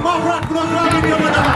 የማፍራት ፕሮግራም ይገመዳል።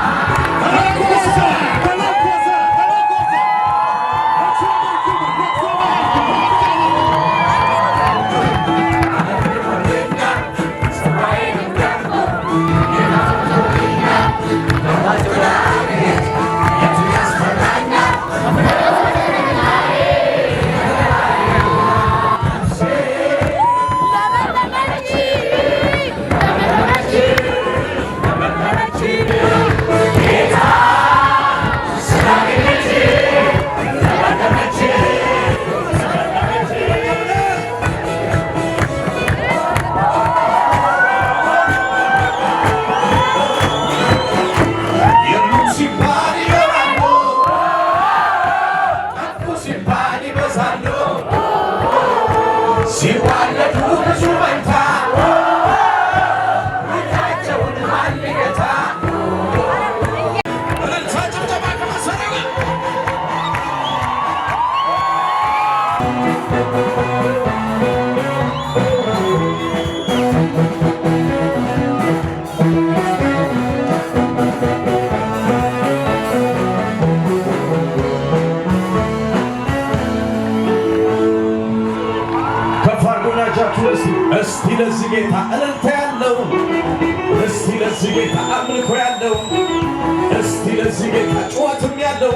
እስቲ ለዚህ ጌታ እልልታ ያለው፣ እስቲ ለዚህ ጌታ አምልኮ ያለው፣ እስቲ ለዚህ ጌታ ጩኸትም ያለው፣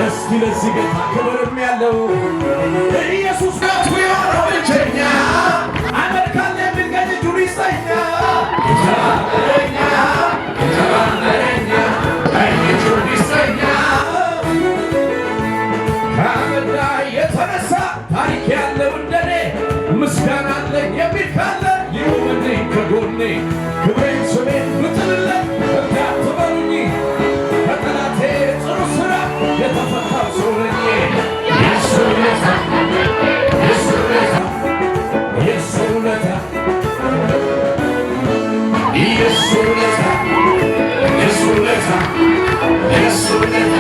እስቲ ለዚህ ጌታ ክብርም ያለው ኢየሱስ ናቱ የሆነው ብቸኛ አመልካለ የሚገኝ እጁን ይሰኛ ተባበረኛ ተባበረኛ እጁን ይሰኛ ከአመዳ የተነሳ ታሪክ ያለው እንደኔ ምስጋና አለኝ የሚል ካለ ይሁንልኝ ከጎኔ ክብሬን ስሜን ብጥልለት እርዳት በሉኝ ከጠላቴ ጽኑ ሥራ የተፈታው ሰው ነኝ። የሱ ውለታ የሱ ውለታ የሱ ውለታ የሱ ውለታ የሱ ውለታ የሱ ውለታ